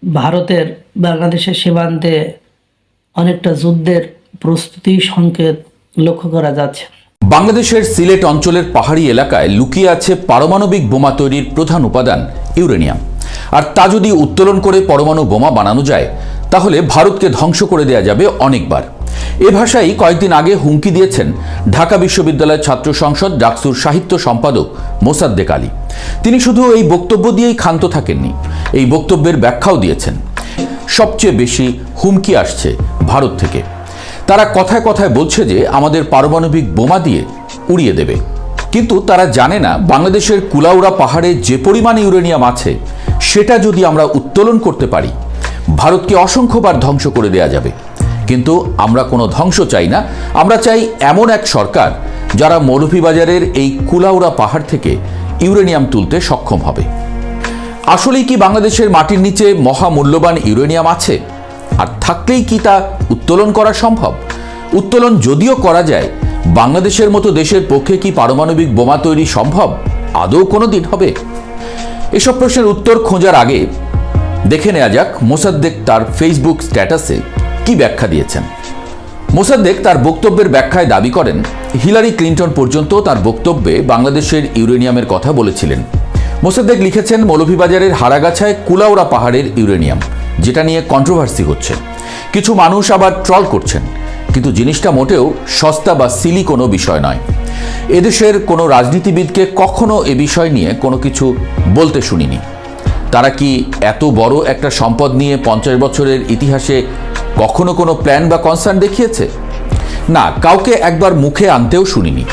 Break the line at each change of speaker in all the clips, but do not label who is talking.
ভারতের বাংলাদেশের সীমান্তে অনেকটা যুদ্ধের প্রস্তুতি সংকেত লক্ষ্য করা যাচ্ছে।
বাংলাদেশের সিলেট অঞ্চলের পাহাড়ি এলাকায় লুকিয়ে আছে পারমাণবিক বোমা তৈরির প্রধান উপাদান ইউরেনিয়াম। আর তা যদি উত্তোলন করে পরমাণু বোমা বানানো যায় তাহলে ভারতকে ধ্বংস করে দেয়া যাবে অনেকবার। এ ভাষায় কয়েকদিন আগে হুমকি দিয়েছেন ঢাকা বিশ্ববিদ্যালয়ের ছাত্র সংসদ ডাকসুর সাহিত্য সম্পাদক মোসাদ্দেক আলী। তিনি শুধু এই বক্তব্য দিয়েই ক্ষান্ত থাকেননি, এই বক্তব্যের ব্যাখ্যাও দিয়েছেন। সবচেয়ে বেশি হুমকি আসছে ভারত থেকে। তারা কথায় কথায় বলছে যে আমাদের পারমাণবিক বোমা দিয়ে উড়িয়ে দেবে, কিন্তু তারা জানে না বাংলাদেশের কুলাউড়া পাহাড়ে যে পরিমাণে ইউরেনিয়াম আছে সেটা যদি আমরা উত্তোলন করতে পারি ভারতকে অসংখ্যবার ধ্বংস করে দেয়া যাবে। কিন্তু আমরা কোনো ধ্বংস চাই না, আমরা চাই এমন এক সরকার যারা মৌলভীবাজারের এই কুলাউড়া পাহাড় থেকে ইউরেনিয়াম তুলতে সক্ষম হবে। আসলেই কি বাংলাদেশের মাটির নিচে মহামূল্যবান ইউরেনিয়াম আছে? আর থাকলেই কি তা উত্তোলন করা সম্ভব? উত্তোলন যদিও করা যায়, বাংলাদেশের মতো দেশের পক্ষে কি পারমাণবিক বোমা তৈরি সম্ভব আদৌ কোনো দিন হবে? এসব প্রশ্নের উত্তর খোঁজার আগে দেখে নেওয়া যাক মোসাদ্দেক তার ফেসবুক স্ট্যাটাসে কি ব্যাখ্যা দিয়েছেন। মোসাদ্দেক তার বক্তব্যের ব্যাখ্যায় দাবি করেন, হিলারি ক্লিন্টন পর্যন্ত তার বক্তব্যে বাংলাদেশের ইউরেনিয়ামের কথা বলেছিলেন। মোসাদ্দেক লিখেছেন, মৌলভীবাজারের হারাগাছায় কুলাউড়া পাহাড়ের ইউরেনিয়াম, যেটা নিয়ে কন্ট্রোভার্সি হচ্ছে। কিছু মানুষ আবার ট্রল করছেন, কিন্তু জিনিসটা মোটেও সস্তা বা সিলি কোনো বিষয় নয়। এদেশের কোনো রাজনীতিবিদকে কখনো এ বিষয় নিয়ে কোনো কিছু বলতে শুনিনি। তারা কি এত বড় একটা সম্পদ নিয়ে 50 বছরের ইতিহাসে কখনো কোনো প্ল্যান বা কনসার্ন দেখিয়েছে? না, কাউকে একবার মুখে আনতেও শুনিনি।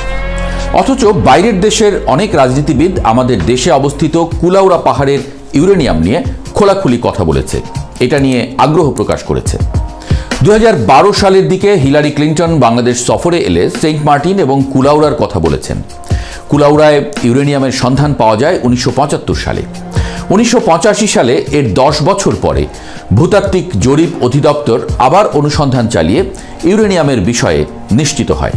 অথচ বাইরের দেশের অনেক রাজনীতিবিদ আমাদের দেশে অবস্থিত কুলাউড়া পাহাড়ের ইউরেনিয়াম নিয়ে খোলাখুলি কথা বলেছে, এটা নিয়ে আগ্রহ প্রকাশ করেছে। 2012 সালের দিকে হিলারি ক্লিন্টন বাংলাদেশ সফরে এলে সেন্ট মার্টিন এবং কুলাউড়ার কথা বলেছেন। কুলাউড়ায় ইউরেনিয়ামের সন্ধান পাওয়া যায় 1975 সালে। 1985 সালে এর 10 বছর পরে ভূতাত্ত্বিক জরিপ অধিদপ্তর আবার অনুসন্ধান চালিয়ে ইউরেনিয়ামের বিষয়ে নিশ্চিত হয়।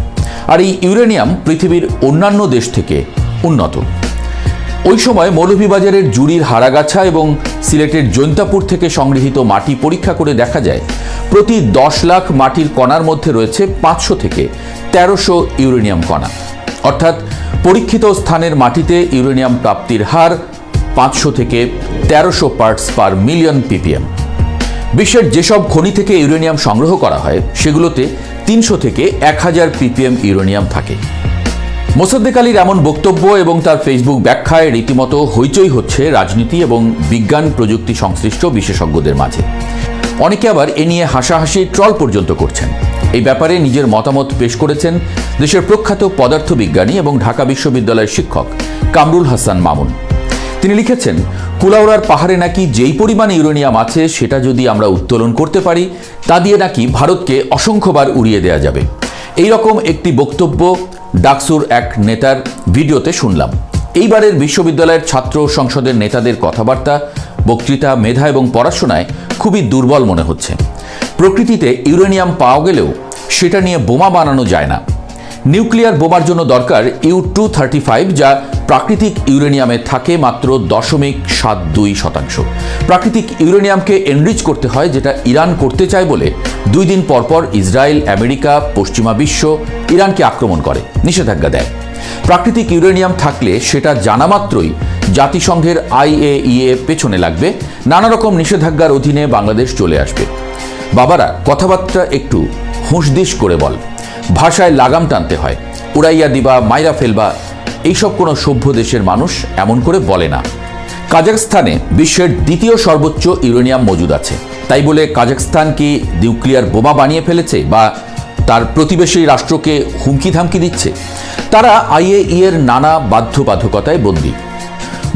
আর এই ইউরেনিয়াম পৃথিবীর অন্যান্য দেশ থেকে উন্নত। ওই সময় মৌলভীবাজারের জুড়ির হারাগাছা এবং সিলেটের জৈন্তাপুর থেকে সংগৃহীত মাটি পরীক্ষা করে দেখা যায় প্রতি 10 লাখ মাটির কণার মধ্যে রয়েছে 500 থেকে 1300 ইউরেনিয়াম কণা। অর্থাৎ পরীক্ষিত স্থানের মাটিতে ইউরেনিয়াম প্রাপ্তির হার 500 থেকে 1300 পার্টস পার মিলিয়ন ppm। বিশ্বের যেসব খনি থেকে ইউরেনিয়াম সংগ্রহ করা হয় সেগুলোতে 300 থেকে 1000 ppm ইউরেনিয়াম থাকে। মোসাদ্দেক আলীর এমন বক্তব্য এবং তার ফেসবুক ব্যাখ্যায় রীতিমতো হইচই হচ্ছে রাজনীতি এবং বিজ্ঞান প্রযুক্তি সংশ্লিষ্ট বিশেষজ্ঞদের মাঝে। অনেকে আবার এ নিয়ে হাসাহাসি ট্রল পর্যন্ত করছেন। এই ব্যাপারে নিজের মতামত পেশ করেছেন দেশের প্রখ্যাত পদার্থবিজ্ঞানী এবং ঢাকা বিশ্ববিদ্যালয়ের শিক্ষক কামরুল হাসান মামুন। তিনি লিখেছেন, কুলাউড়ার পাহাড়ে নাকি যেই পরিমাণে ইউরেনিয়াম আছে সেটা যদি আমরা উত্তোলন করতে পারি তা দিয়ে নাকি ভারতকে অসংখ্যবার উড়িয়ে দেওয়া যাবে। এই রকম একটি বক্তব্য ডাকসুর এক নেতার ভিডিওতে শুনলাম। এইবারের বিশ্ববিদ্যালয়ের ছাত্র সংসদের নেতাদের কথাবার্তা, বক্তৃতা, মেধা এবং পড়াশোনায় খুবই দুর্বল মনে হচ্ছে। প্রকৃতিতে ইউরেনিয়াম পাওয়া গেলেও সেটা নিয়ে বোমা বানানো যায় না। নিউক্লিয়ার বোমার জন্য দরকার U-235, যা প্রাকৃতিক ইউরেনিয়ামে থাকে মাত্র 0.72%। প্রাকৃতিক ইউরেনিয়ামকে এনরিচ করতে হয়, যেটা ইরান করতে চায় বলে 2 দিন পর পর ইসরায়েল, আমেরিকা, পশ্চিমা বিশ্ব ইরানকে আক্রমণ করে, নিষেধাজ্ঞা দেয়। প্রাকৃতিক ইউরেনিয়াম থাকলে সেটা জানা মাত্রই জাতিসংঘের IAEA পেছনে লাগবে, নানা রকম নিষেধাজ্ঞার অধীনে বাংলাদেশ চলে আসবে। বাবারা, কথাবার্তা একটু হুঁশদিশ করে বল, ভাষায় লাগাম টানতে হয়। উড়াইয়া দিবা, মাইরা ফেলবা, এইসব কোনো সভ্য দেশের মানুষ এমন করে বলে না। কাজাখস্তানে বিশ্বের 2য় সর্বোচ্চ ইউরেনিয়াম মজুদ আছে, তাই বলে কাজাখস্তান কি নিউক্লিয়ার বোমা বানিয়ে ফেলেছে বা তার প্রতিবেশী রাষ্ট্রকে হুমকি ধামকি দিচ্ছে? তারা IAEA এর নানা বাধ্যবাধকতায় বন্দী।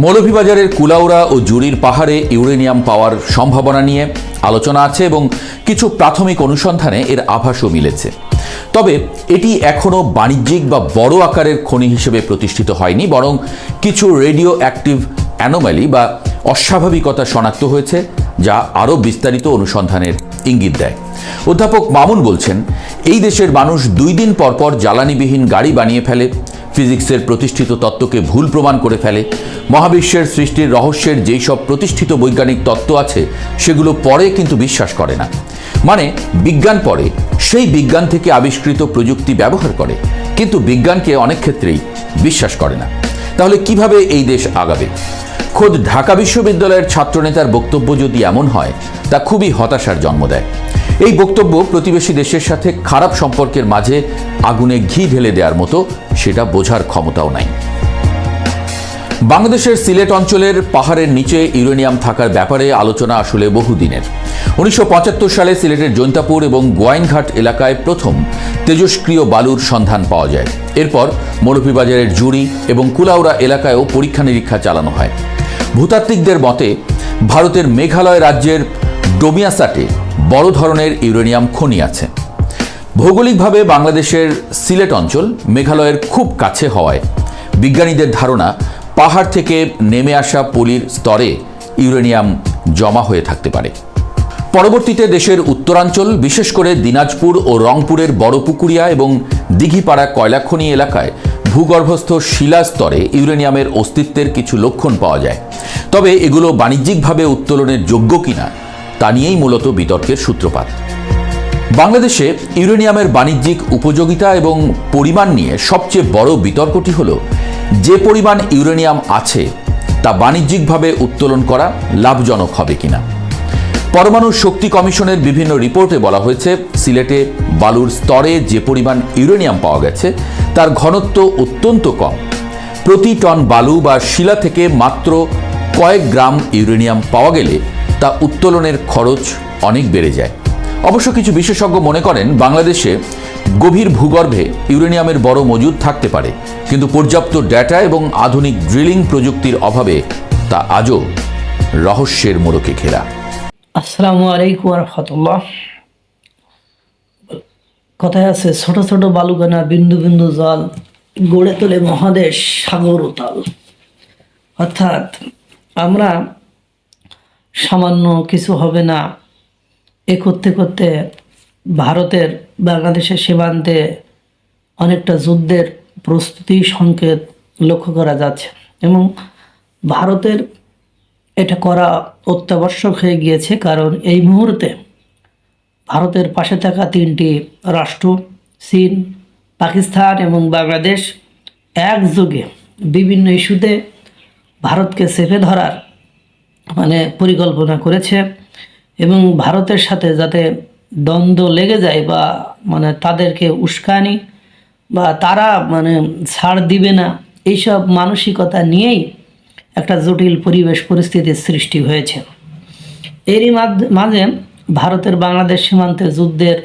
মৌলভীবাজারের কুলাউড়া ও জুড়ির পাহাড়ে ইউরেনিয়াম পাওয়ার সম্ভাবনা নিয়ে আলোচনা আছে এবং কিছু প্রাথমিক অনুসন্ধানে এর আভাসও মিলেছে। তবে এটি এখনও বাণিজ্যিক বা বড় আকারের খনি হিসেবে প্রতিষ্ঠিত হয়নি, বরং কিছু রেডিও অ্যাক্টিভ অ্যানোমালি বা অস্বাভাবিকতা শনাক্ত হয়েছে, যা আরও বিস্তারিত অনুসন্ধানের ইঙ্গিত দেয়। অধ্যাপক মামুন বলছেন, এই দেশের মানুষ 2 দিন পর পর জ্বালানিবিহীন গাড়ি বানিয়ে ফেলে, ফিজিক্সের প্রতিষ্ঠিত তত্ত্বকে ভুল প্রমাণ করে ফেলে, মহাবিশ্বের সৃষ্টির রহস্যের যেই সব প্রতিষ্ঠিত বৈজ্ঞানিক তত্ত্ব আছে সেগুলো পড়ে কিন্তু বিশ্বাস করে না। মানে বিজ্ঞান পড়ে, সেই বিজ্ঞান থেকে আবিষ্কৃত প্রযুক্তি ব্যবহার করে, কিন্তু বিজ্ঞানকে অনেক ক্ষেত্রেই বিশ্বাস করে না। তাহলে কিভাবে এই দেশ আগাবে? খোদ ঢাকা বিশ্ববিদ্যালয়ের ছাত্রনেতার বক্তব্য যদি এমন হয়, তা খুবই হতাশার জন্ম দেয়। এই বক্তব্য প্রতিবেশী দেশের সাথে খারাপ সম্পর্কের মাঝে আগুনে ঘি ঢেলে দেওয়ার মতো, সেটা বোঝার ক্ষমতাও নাই। বাংলাদেশের সিলেট অঞ্চলের পাহাড়ের নিচে ইউরেনিয়াম থাকার ব্যাপারে আলোচনা আসলে বহুদিনের। 1975 সালে সিলেটের জৈন্তাপুর এবং গোয়াইনঘাট এলাকায় প্রথম তেজস্ক্রিয় বালুর সন্ধান পাওয়া যায়। এরপর মৌলভীবাজারের জুড়ি এবং কুলাউড়া এলাকায়ও পরীক্ষা নিরীক্ষা চালানো হয়। ভূতাত্ত্বিকদের মতে ভারতের মেঘালয় রাজ্যের ডোমিয়াসাটে বড় ধরনের ইউরেনিয়াম খনি আছে। ভৌগোলিকভাবে বাংলাদেশের সিলেট অঞ্চল মেঘালয়ের খুব কাছে হওয়ায় বিজ্ঞানীদের ধারণা পাহাড় থেকে নেমে আসা পলির স্তরে ইউরেনিয়াম জমা হয়ে থাকতে পারে। পরবর্তীতে দেশের উত্তরাঞ্চল, বিশেষ করে দিনাজপুর ও রংপুরের বড়পুকুরিয়া এবং দিঘিপাড়া কয়লা খনি এলাকায় ভূগর্ভস্থ শিলা স্তরে ইউরেনিয়ামের অস্তিত্বের কিছু লক্ষণ পাওয়া যায়। তবে এগুলো বাণিজ্যিকভাবে উত্তোলনের যোগ্য কিনা তা নিয়েই মূলত বিতর্কের সূত্রপাত। বাংলাদেশে ইউরেনিয়ামের বাণিজ্যিক উপযোগিতা এবং পরিমাণ নিয়ে সবচেয়ে বড় বিতর্কটি হল, যে পরিমাণ ইউরেনিয়াম আছে তা বাণিজ্যিকভাবে উত্তোলন করা লাভজনক হবে কিনা। পরমাণু শক্তি কমিশনের বিভিন্ন রিপোর্টে বলা হয়েছে, সিলেটে বালুর স্তরে যে পরিমাণ ইউরেনিয়াম পাওয়া গেছে তার ঘনত্ব অত্যন্ত কম। প্রতি টন বালু বা শিলা থেকে মাত্র কয়েক গ্রাম ইউরেনিয়াম পাওয়া গেলে তা উত্তোলনের খরচ অনেক বেড়ে যায়। অবশ্য কিছু বিশেষজ্ঞ মনে করেন বাংলাদেশে গভীর ভূগর্ভে ইউরেনিয়ামের বড় মজুদ থাকতে পারে, কিন্তু পর্যাপ্ত ডেটা এবং আধুনিক ড্রিলিং প্রযুক্তির অভাবে তা আজও রহস্যের মোড়কে ঘেরা।
আসসালামু আলাইকুম রহমতুল্লাহ। কথায় আছে, ছোট ছোট বালুকণা বিন্দু বিন্দু জল গড়ে তোলে মহাদেশ সাগর উতাল। অর্থাৎ আমরা সামান্য কিছু হবে না এ করতে করতে ভারতের বাংলাদেশের সীমান্তে অনেকটা যুদ্ধের প্রস্তুতি সংকেত লক্ষ্য করা যাচ্ছে এবং ভারতের এটা করা অত্যাবশ্যক হয়ে গিয়েছে। কারণ এই মুহূর্তে ভারতের পাশে থাকা তিনটি রাষ্ট্র চীন, পাকিস্তান এবং বাংলাদেশ একযোগে বিভিন্ন ইস্যুতে ভারতকে চেপে ধরার পরিকল্পনা করেছে এবং ভারতের সাথে যাতে দ্বন্দ্ব লেগে যায় বা তাদেরকে উস্কানি বা তারা ছাড় দিবে না, এইসব মানসিকতা নিয়েই একটা জটিল পরিবেশ পরিস্থিতির সৃষ্টি হয়েছে। এরই মাঝে ভারতের বাংলাদেশ সীমান্তে যুদ্ধের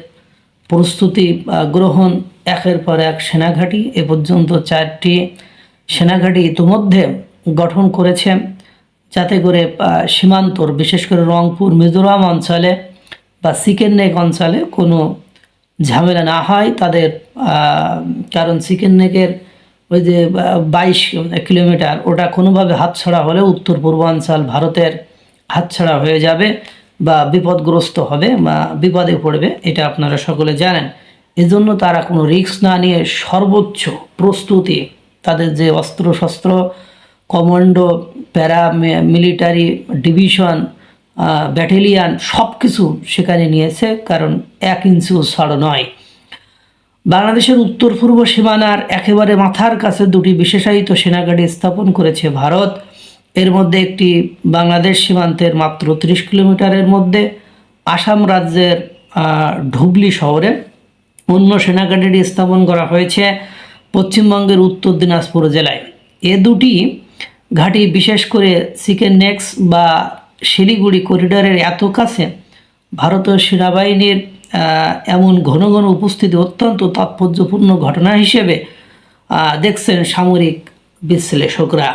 প্রস্তুতি গ্রহণ, একের পর এক সেনাঘাঁটি, এ পর্যন্ত 4টি সেনাঘাঁটি ইতিমধ্যে গঠন করেছে, যাতে করে সীমান্তর বিশেষ করে রংপুর মিজোরাম অঞ্চলে বা চিকেন নেক অঞ্চলে কোনো ঝামেলা না হয় তাদের। কারণ চিকেন নেকের ওই যে 22 কিলোমিটার, ওটা কোনোভাবে হাতছাড়া হলে উত্তর পূর্বাঞ্চল ভারতের হাতছাড়া হয়ে যাবে বা বিপদগ্রস্ত হবে বা বিপদে পড়বে, এটা আপনারা সকলে জানেন। এজন্য তারা কোনো রিস্ক না নিয়ে সর্বোচ্চ প্রস্তুতি, তাদের যে অস্ত্রশস্ত্র, কমান্ডো, প্যারা মিলিটারি ডিভিশন, ব্যাটালিয়ান সব কিছু সেখানে নিয়েছে, কারণ 1 ইঞ্চিও ছাড় নয়। বাংলাদেশের উত্তর পূর্ব সীমানার একেবারে মাথার কাছে 2টি বিশেষায়িত সেনাঘাঁটি স্থাপন করেছে ভারত। এর মধ্যে একটি বাংলাদেশ সীমান্তের মাত্র 30 কিলোমিটারের মধ্যে আসাম রাজ্যের ঢুবলি শহরে। অন্য সেনাঘাঁটিটি স্থাপন করা হয়েছে পশ্চিমবঙ্গের উত্তর দিনাজপুর জেলায়। এ দুটি ঘাঁটি বিশেষ করে চিকেন নেক্স বা শিলিগুড়ি করিডোরের এত কাছে ভারতীয় সেনাবাহিনীর এমন ঘন ঘন উপস্থিতি অত্যন্ত তাৎপর্যপূর্ণ ঘটনা হিসেবে দেখছেন সামরিক বিশ্লেষকরা।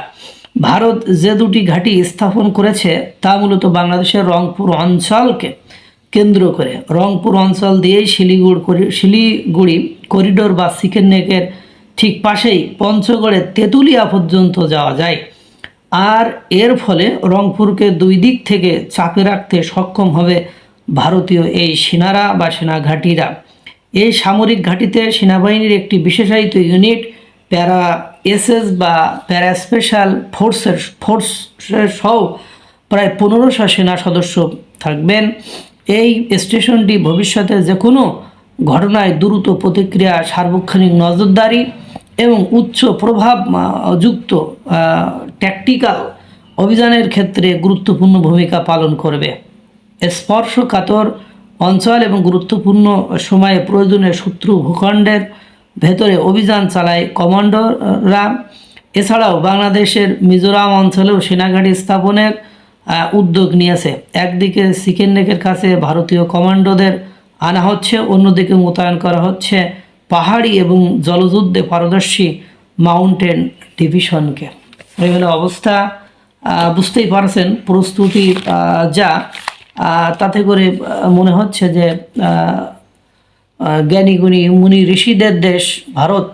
ভারত যে 2টি ঘাঁটি স্থাপন করেছে তা মূলত বাংলাদেশের রংপুর অঞ্চলকে কেন্দ্র করে। রংপুর অঞ্চল দিয়েই শিলিগুড়ি করিডোর বা চিকেন নেকের ঠিক পাশেই পঞ্চগড়ের তেঁতুলিয়া পর্যন্ত যাওয়া যায়। আর এর ফলে রংপুরকে 2 দিক থেকে চাপে রাখতে সক্ষম হবে ভারতীয় এই সেনারা বা সেনা ঘাঁটিরা। এই সামরিক ঘাঁটিতে সেনাবাহিনীর একটি বিশেষায়িত ইউনিট প্যারা এসএস বা প্যারা স্পেশাল ফোর্স সহ প্রায় 1500 সেনা সদস্য থাকবেন। এই স্টেশনটি ভবিষ্যতে যে কোনো ঘটনায় দ্রুত প্রতিক্রিয়া, সার্বক্ষণিক নজরদারি এবং উচ্চ প্রভাব যুক্ত ট্যাকটিক্যাল অভিযানের ক্ষেত্রে গুরুত্বপূর্ণ ভূমিকা পালন করবে। স্পর্শকাতর অঞ্চল এবং গুরুত্বপূর্ণ সময়ে প্রয়োজনে শত্রু ভূখণ্ডের ভেতরে অভিযান চালায় কমান্ডোরা। এছাড়াও বাংলাদেশের মিজোরাম অঞ্চলেও সেনাঘাঁটি স্থাপনের উদ্যোগ নিয়েছে। একদিকে চিকেন নেকের কাছে ভারতীয় কমান্ডোদের আনা হচ্ছে, অন্যদিকে মোতায়েন করা হচ্ছে পাহাড়ি এবং জলযুদ্ধে পারদর্শী মাউন্টেন ডিভিশনকে। এই হলো অবস্থা। বুঝতেই পারছেন প্রস্তুতি যা, তাতে করে মনে হচ্ছে যে জ্ঞানীগুণী মুনি ঋষিদের দেশ ভারত,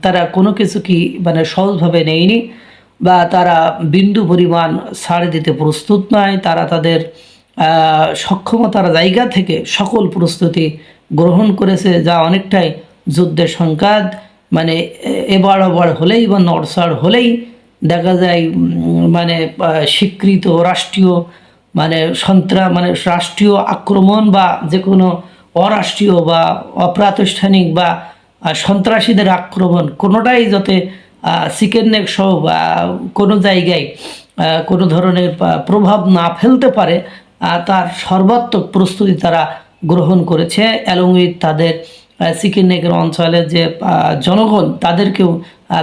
তারা কোনো কিছু কি মানে সহজভাবে নেয়নি বা তারা বিন্দু পরিমাণ ছাড় দিতে প্রস্তুত নয়। তারা তাদের সক্ষমতার জায়গা থেকে সকল প্রস্তুতি গ্রহণ করেছে, যা অনেকটাই যুদ্ধের সংঘাত মানে এবার ওবার হলেই বা নড়সাড় হলেই দেখা যায় মানে স্বীকৃত রাষ্ট্রীয় মানে রাষ্ট্রীয় আক্রমণ বা যে কোনো অরাষ্ট্রীয় বা অপ্রাতিষ্ঠানিক বা সন্ত্রাসীদের আক্রমণ কোনোটাই যাতে চিকেন নেক সহ বা কোনো জায়গায় কোনো ধরনের প্রভাব না ফেলতে পারে, তার সর্বাত্মক প্রস্তুতি তারা গ্রহণ করেছে। অ্যালং উইথ তাদের চিকেন নেকের অঞ্চলের যে জনগণ, তাদেরকেও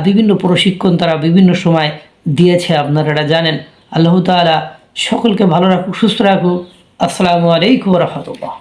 বিভিন্ন প্রশিক্ষণ তারা বিভিন্ন সময় দিয়েছে, আপনারা এটা জানেন। আল্লাহ তাআলা সকলকে ভালো রাখুক, সুস্থ রাখুক। আসসালামু আলাইকুম ওয়া রাহমাতুল্লাহ।